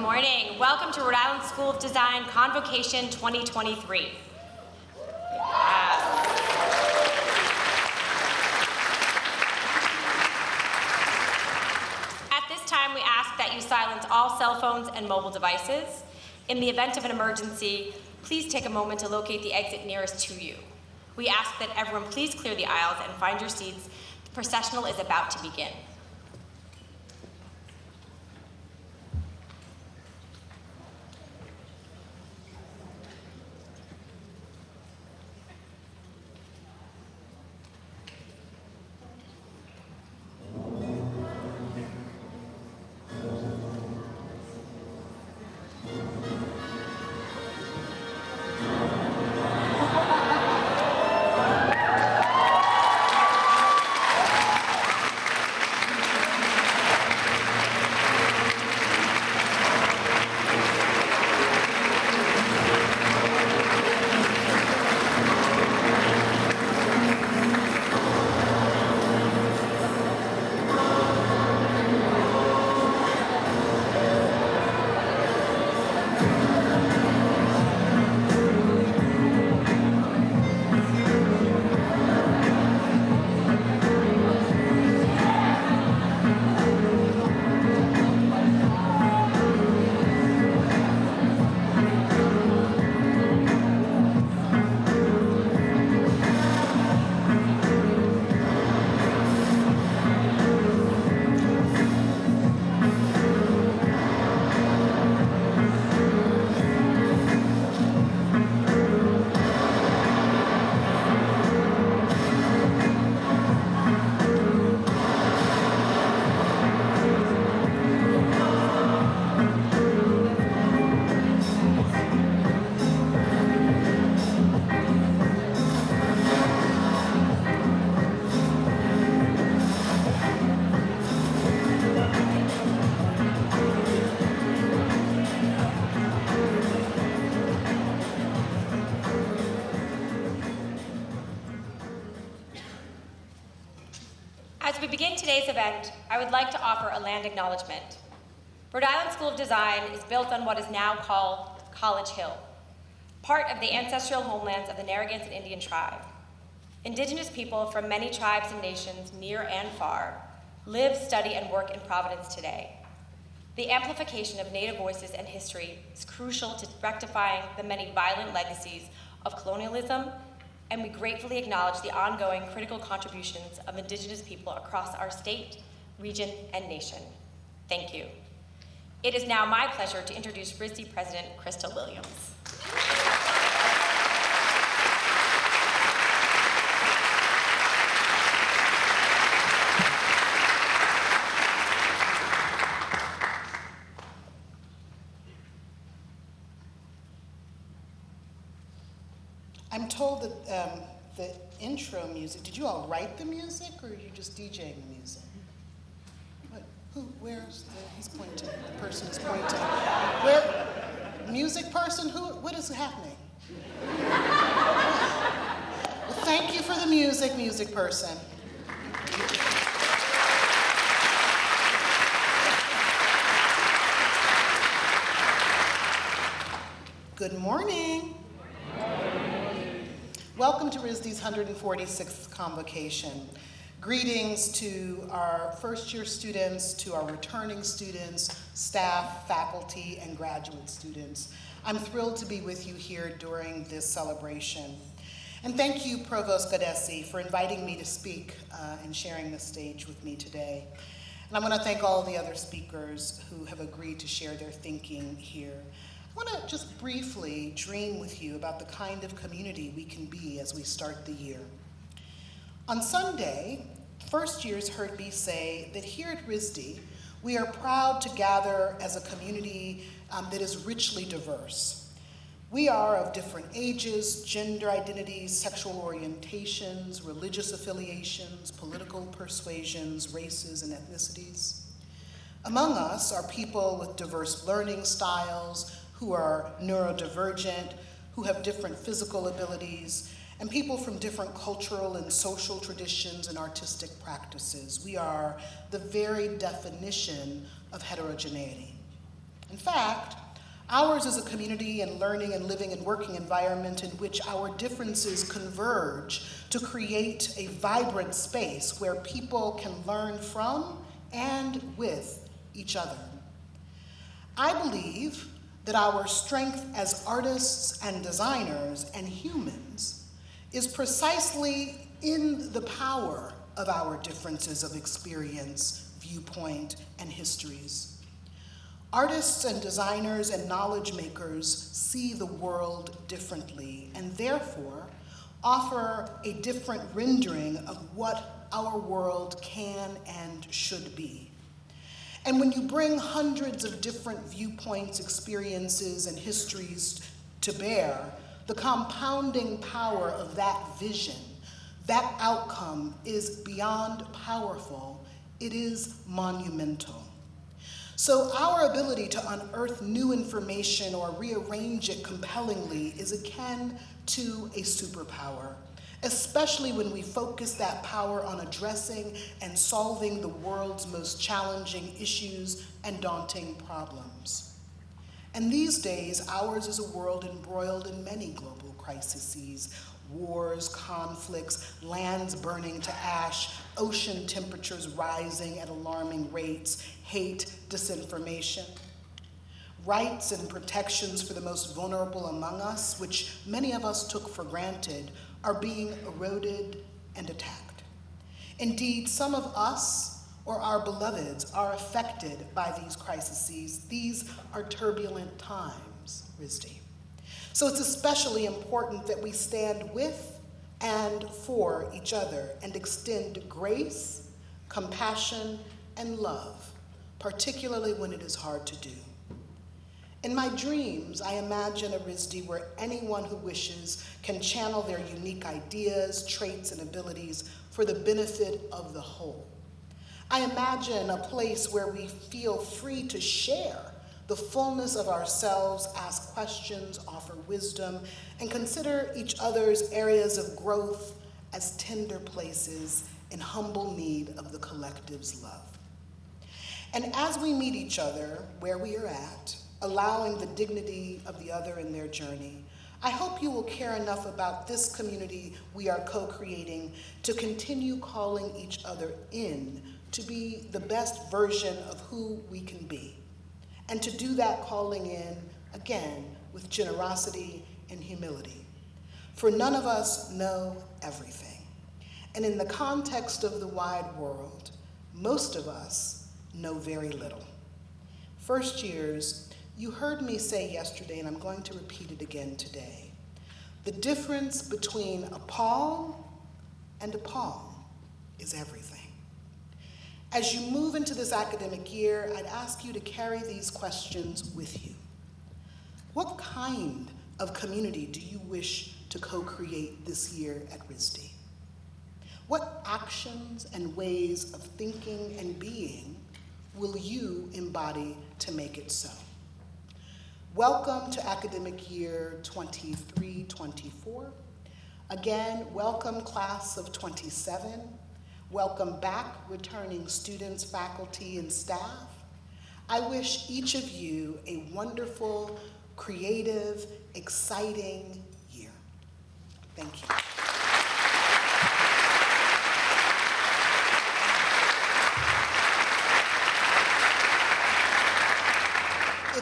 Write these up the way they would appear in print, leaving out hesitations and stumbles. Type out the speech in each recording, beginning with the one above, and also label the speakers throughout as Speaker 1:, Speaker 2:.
Speaker 1: morning. Welcome to Rhode Island School of Design Convocation 2023. At this time, we ask that you silence all cell phones and mobile devices. In the event of an emergency, please take a moment to locate the exit nearest to you. We ask that everyone please clear the aisles and find your seats. The processional is about to begin. As we begin today's event, I would like to offer a land acknowledgement. Rhode Island School of Design is built on what is now called College Hill, part of the ancestral homelands of the Narragansett Indian tribe. Indigenous people from many tribes and nations, near and far, live, study, and work in Providence today. The amplification of Native voices and history is crucial to rectifying the many violent legacies of colonialism, and we gratefully acknowledge the ongoing critical contributions of Indigenous people across our state, region, and nation. Thank you. It is now my pleasure to introduce RISD President Krista Williams.
Speaker 2: I'm told that the intro music, did you all write the music or are you just DJing the music? What, where's he's pointing, the person is pointing. Where, music person, what is happening? Well, thank you for the music person. Good morning. Welcome to RISD's 146th Convocation. Greetings to our first-year students, to our returning students, staff, faculty, and graduate students. I'm thrilled to be with you here during this celebration. And thank you, Provost Gadesi, for inviting me to speak and sharing the stage with me today. And I want to thank all the other speakers who have agreed to share their thinking here. I want to just briefly dream with you about the kind of community we can be as we start the year. On Sunday, first years heard me say that here at RISD, we are proud to gather as a community that is richly diverse. We are of different ages, gender identities, sexual orientations, religious affiliations, political persuasions, races, and ethnicities. Among us are people with diverse learning styles, who are neurodivergent, who have different physical abilities, and people from different cultural and social traditions and artistic practices. We are the very definition of heterogeneity. In fact, ours is a community and learning and living and working environment in which our differences converge to create a vibrant space where people can learn from and with each other. I believe that our strength as artists and designers and humans is precisely in the power of our differences of experience, viewpoint, and histories. Artists and designers and knowledge makers see the world differently and therefore offer a different rendering of what our world can and should be. And when you bring hundreds of different viewpoints, experiences, and histories to bear, the compounding power of that vision, that outcome is beyond powerful. It is monumental. So our ability to unearth new information or rearrange it compellingly is akin to a superpower, especially when we focus that power on addressing and solving the world's most challenging issues and daunting problems. And these days, ours is a world embroiled in many global crises: wars, conflicts, lands burning to ash, ocean temperatures rising at alarming rates, hate, disinformation. Rights and protections for the most vulnerable among us, which many of us took for granted, are being eroded and attacked. Indeed, some of us or our beloveds are affected by these crises. These are turbulent times, RISD. So it's especially important that we stand with and for each other and extend grace, compassion, and love, particularly when it is hard to do. In my dreams, I imagine a RISD where anyone who wishes can channel their unique ideas, traits, and abilities for the benefit of the whole. I imagine a place where we feel free to share the fullness of ourselves, ask questions, offer wisdom, and consider each other's areas of growth as tender places in humble need of the collective's love. And as we meet each other where we are at, allowing the dignity of the other in their journey, I hope you will care enough about this community we are co-creating to continue calling each other in to be the best version of who we can be, and to do that calling in, again, with generosity and humility. For none of us know everything, and in the context of the wide world, most of us know very little. First years, you heard me say yesterday, and I'm going to repeat it again today, the difference between a palm and a palm is everything. As you move into this academic year, I'd ask you to carry these questions with you. What kind of community do you wish to co-create this year at RISD? What actions and ways of thinking and being will you embody to make it so? Welcome to academic year 23-24. Again, welcome class of 27. Welcome back returning students, faculty, and staff. I wish each of you a wonderful, creative, exciting year. Thank you.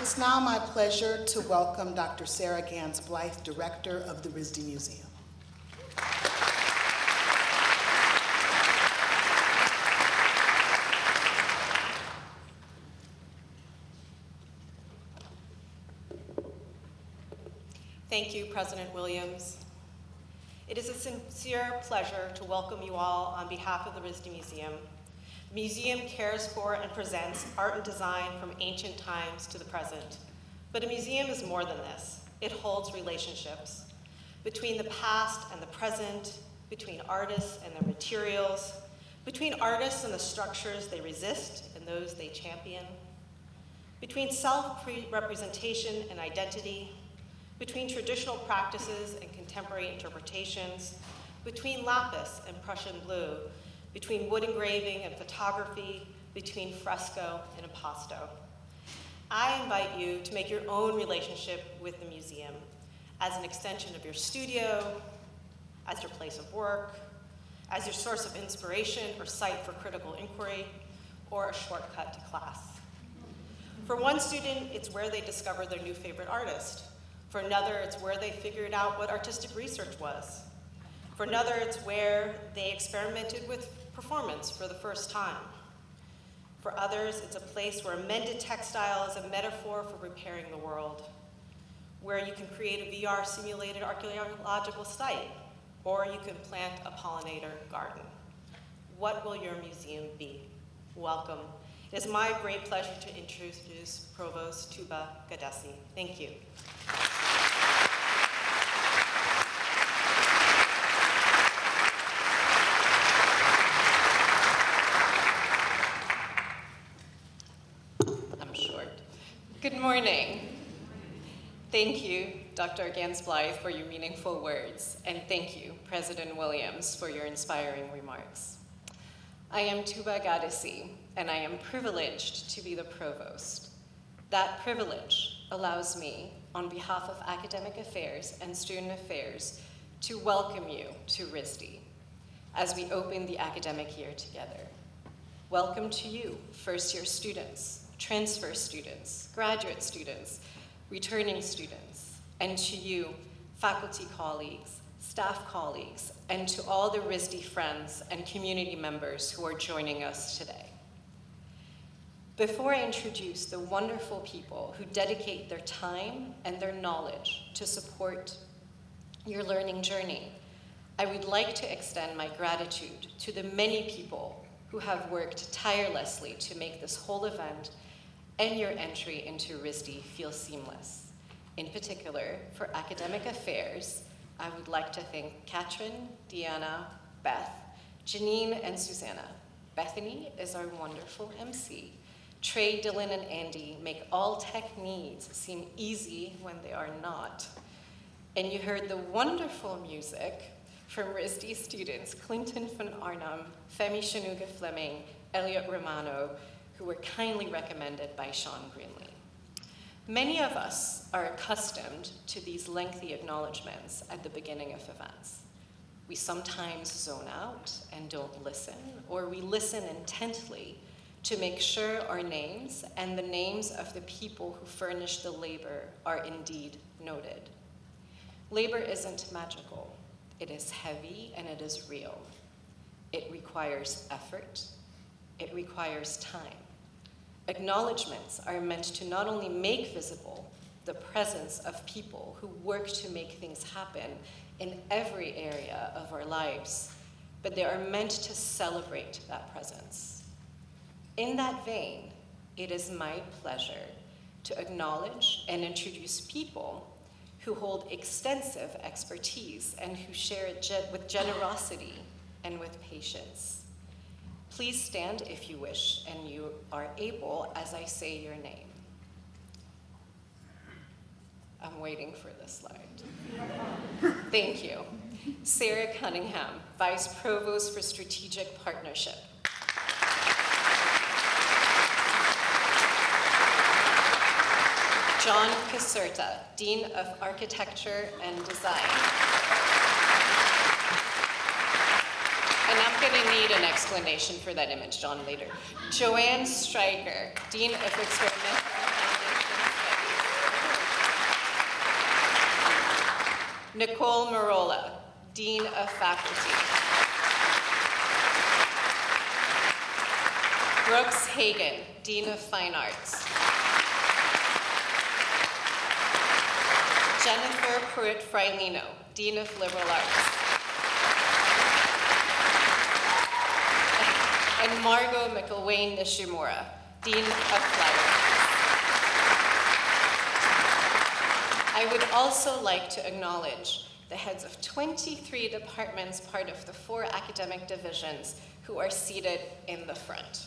Speaker 2: It's now my pleasure to welcome Dr. Sarah Gans-Blythe, Director of the RISD Museum.
Speaker 3: Thank you, President Williams. It is a sincere pleasure to welcome you all on behalf of the RISD Museum. The museum cares for and presents art and design from ancient times to the present. But a museum is more than this. It holds relationships between the past and the present, between artists and their materials, between artists and the structures they resist and those they champion, between self-representation and identity, between traditional practices and contemporary interpretations, between lapis and Prussian blue, between wood engraving and photography, between fresco and impasto. I invite you to make your own relationship with the museum as an extension of your studio, as your place of work, as your source of inspiration or site for critical inquiry, or a shortcut to class. For one student, it's where they discover their new favorite artist. For another, it's where they figured out what artistic research was. For another, it's where they experimented with performance for the first time. For others, it's a place where a mended textile is a metaphor for repairing the world, where you can create a VR simulated archaeological site, or you can plant a pollinator garden. What will your museum be? Welcome. It is my great pleasure to introduce Provost Tuba Gadesi. Thank you.
Speaker 4: I'm short. Good morning. Thank you, Dr. Gansblythe, for your meaningful words, and thank you, President Williams, for your inspiring remarks. I am Tuba Gadesi, and I am privileged to be the provost. That privilege allows me, on behalf of Academic Affairs and Student Affairs, to welcome you to RISD as we open the academic year together. Welcome to you, first-year students, transfer students, graduate students, returning students, and to you, faculty colleagues, staff colleagues, and to all the RISD friends and community members who are joining us today. Before I introduce the wonderful people who dedicate their time and their knowledge to support your learning journey, I would like to extend my gratitude to the many people who have worked tirelessly to make this whole event and your entry into RISD feel seamless. In particular, for Academic Affairs, I would like to thank Katrin, Deanna, Beth, Janine, and Susanna. Bethany is our wonderful MC. Trey, Dylan, and Andy make all tech needs seem easy when they are not. And you heard the wonderful music from RISD students Clinton van Arnhem, Femi Shanuga Fleming, Elliot Romano, who were kindly recommended by Sean Greenlee. Many of us are accustomed to these lengthy acknowledgements at the beginning of events. We sometimes zone out and don't listen, or we listen intently to make sure our names and the names of the people who furnish the labor are indeed noted. Labor isn't magical. It is heavy and it is real. It requires effort. It requires time. Acknowledgements are meant to not only make visible the presence of people who work to make things happen in every area of our lives, but they are meant to celebrate that presence. In that vein, it is my pleasure to acknowledge and introduce people who hold extensive expertise and who share it with generosity and with patience. Please stand if you wish and you are able as I say your name. I'm waiting for this slide. Thank you. Sarah Cunningham, Vice Provost for Strategic Partnership. John Caserta, Dean of Architecture and Design. And I'm going to need an explanation for that image, John, later. Joanne Stryker, Dean of Experimental Foundation Studies. Nicole Marola, Dean of Faculty. Brooks Hagan, Dean of Fine Arts. Jennifer Pruitt-Frailino, Dean of Liberal Arts. And Margot McIlwain Nishimura, Dean of Flight Arts. I would also like to acknowledge the heads of 23 departments, part of the 4 academic divisions, who are seated in the front.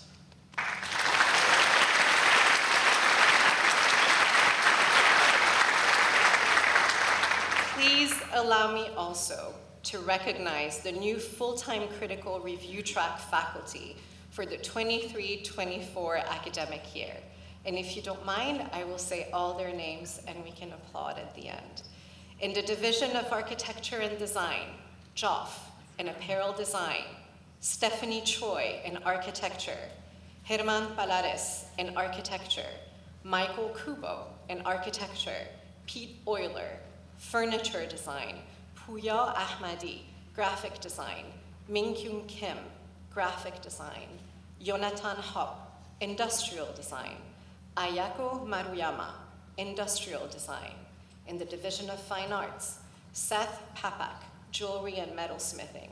Speaker 4: Please allow me also to recognize the new full-time critical review track faculty for the 23-24 academic year. And if you don't mind, I will say all their names and we can applaud at the end. In the Division of Architecture and Design, Joff in Apparel Design, Stephanie Choi in Architecture, Herman Palares in Architecture, Michael Kubo in Architecture, Pete Euler, Furniture Design, Puya Ahmadi, Graphic Design, Mingkyung Kim, Graphic Design, Jonathan Hop, Industrial Design, Ayako Maruyama, Industrial Design. In the Division of Fine Arts, Seth Papak, Jewelry and Metalsmithing,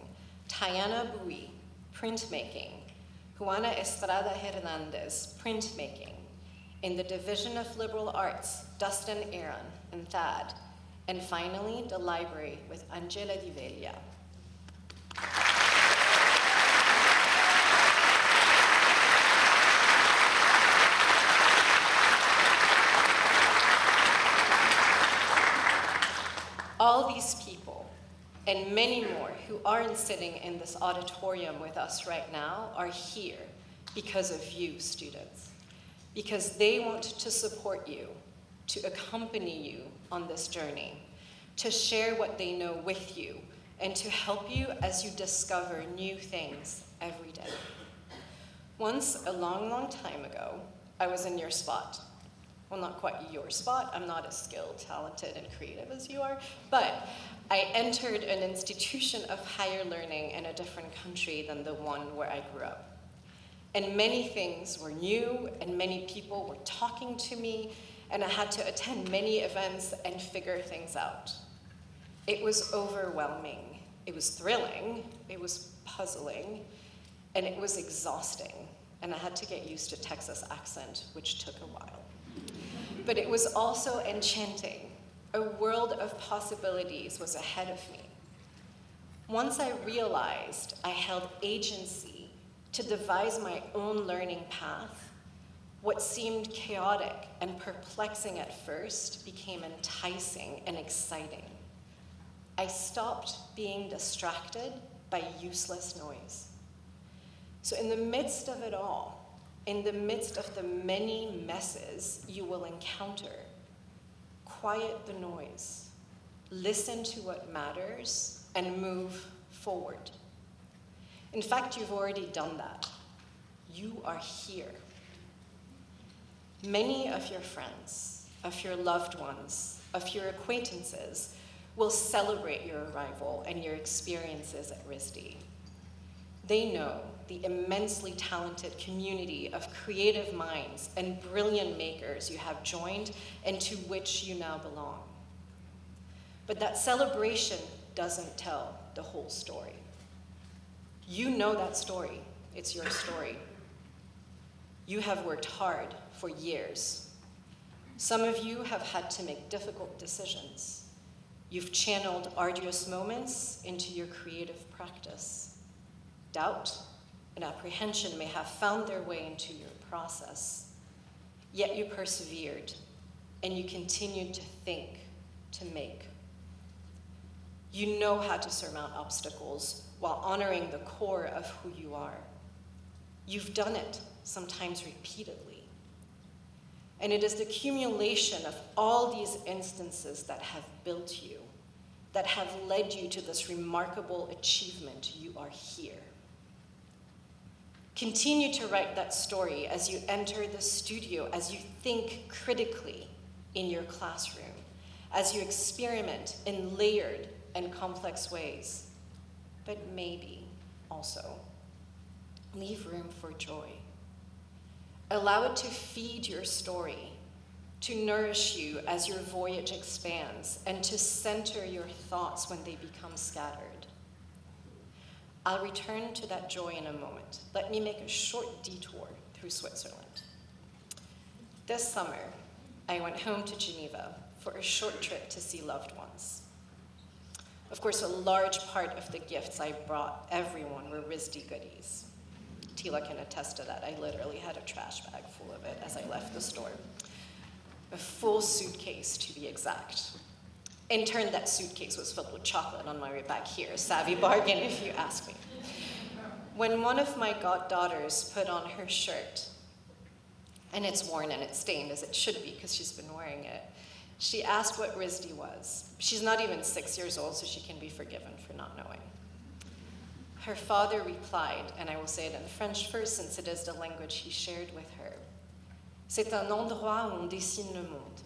Speaker 4: Tayana Bui, Printmaking, Juana Estrada Hernandez, Printmaking. In the Division of Liberal Arts, Dustin Aaron and Thad. And finally, the library with Angela Di Veglia. All these people, and many more who aren't sitting in this auditorium with us right now, are here because of you, students. Because they want to support you, to accompany you on this journey, to share what they know with you, and to help you as you discover new things every day. Once, a long, long time ago, I was in your spot. Well, not quite your spot. I'm not as skilled, talented, and creative as you are, but I entered an institution of higher learning in a different country than the one where I grew up. And many things were new, and many people were talking to me, and I had to attend many events and figure things out. It was overwhelming. It was thrilling. It was puzzling. And it was exhausting. And I had to get used to Texas accent, which took a while. But it was also enchanting. A world of possibilities was ahead of me. Once I realized I held agency to devise my own learning path, what seemed chaotic and perplexing at first became enticing and exciting. I stopped being distracted by useless noise. So in the midst of it all, in the midst of the many messes you will encounter, quiet the noise, listen to what matters, and move forward. In fact, you've already done that. You are here. Many of your friends, of your loved ones, of your acquaintances will celebrate your arrival and your experiences at RISD. They know the immensely talented community of creative minds and brilliant makers you have joined and to which you now belong. But that celebration doesn't tell the whole story. You know that story. It's your story. You have worked hard for years. Some of you have had to make difficult decisions. You've channeled arduous moments into your creative practice. Doubt and apprehension may have found their way into your process, yet you persevered and you continued to think, to make. You know how to surmount obstacles while honoring the core of who you are. You've done it, sometimes repeatedly. And it is the accumulation of all these instances that have built you, that have led you to this remarkable achievement. You are here. Continue to write that story as you enter the studio, as you think critically in your classroom, as you experiment in layered and complex ways. But maybe also leave room for joy. Allow it to feed your story, to nourish you as your voyage expands, and to center your thoughts when they become scattered. I'll return to that joy in a moment. Let me make a short detour through Switzerland. This summer, I went home to Geneva for a short trip to see loved ones. Of course, a large part of the gifts I brought everyone were RISD goodies. Tila can attest to that. I literally had a trash bag full of it as I left the store. A full suitcase, to be exact. In turn, that suitcase was filled with chocolate on my way back here. A savvy bargain, if you ask me. When one of my goddaughters put on her shirt, and it's worn and it's stained, as it should be, because she's been wearing it. She asked what RISD was. She's not even 6 years old, so she can be forgiven for not knowing. Her father replied, and I will say it in French first, since it is the language he shared with her. C'est un endroit où on dessine le monde.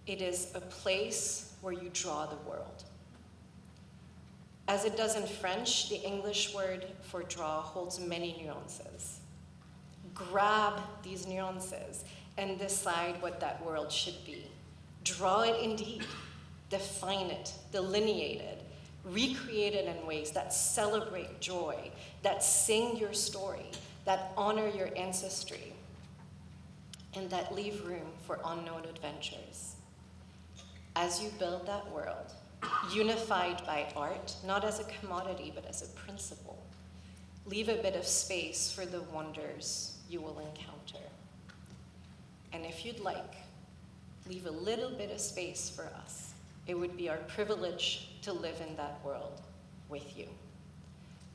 Speaker 4: It is a place where you draw the world. As it does in French, the English word for draw holds many nuances. Grab these nuances and decide what that world should be. Draw it indeed, define it, delineate it, recreate it in ways that celebrate joy, that sing your story, that honor your ancestry, and that leave room for unknown adventures. As you build that world, unified by art, not as a commodity, but as a principle, leave a bit of space for the wonders you will encounter. And if you'd like, leave a little bit of space for us. It would be our privilege to live in that world with you.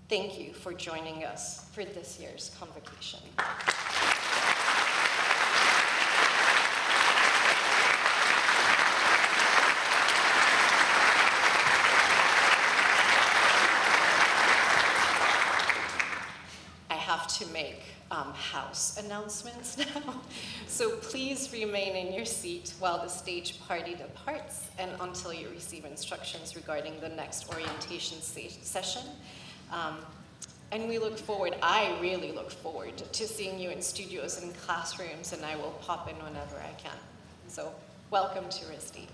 Speaker 4: Thank you for joining us for this year's Convocation. To make house announcements now. So please remain in your seat while the stage party departs and until you receive instructions regarding the next orientation session. And we look forward, I really look forward to seeing you in studios and classrooms, and I will pop in whenever I can. So welcome to RISD.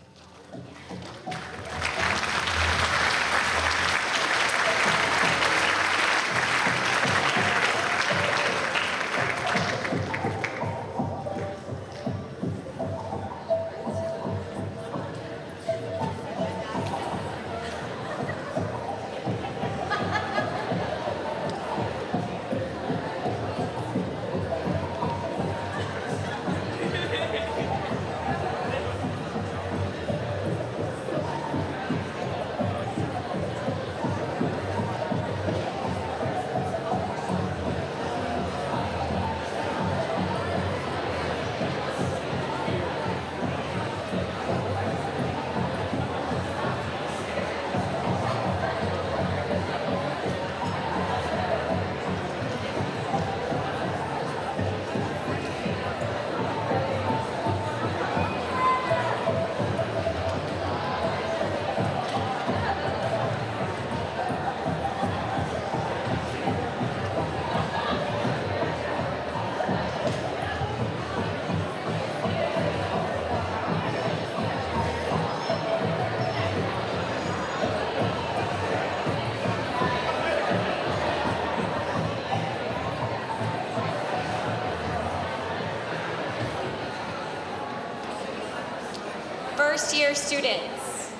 Speaker 1: First-year students,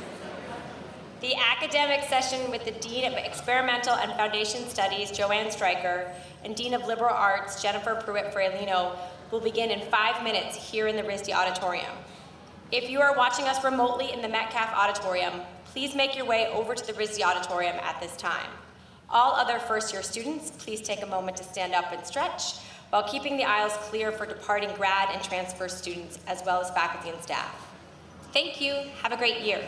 Speaker 1: the academic session with the Dean of Experimental and Foundation Studies, Joanne Stryker, and Dean of Liberal Arts, Jennifer Pruitt-Frailino, will begin in 5 minutes here in the RISD Auditorium. If you are watching us remotely in the Metcalf Auditorium, please make your way over to the RISD Auditorium at this time. All other first-year students, please take a moment to stand up and stretch while keeping the aisles clear for departing grad and transfer students, as well as faculty and staff. Thank you. Have a great year.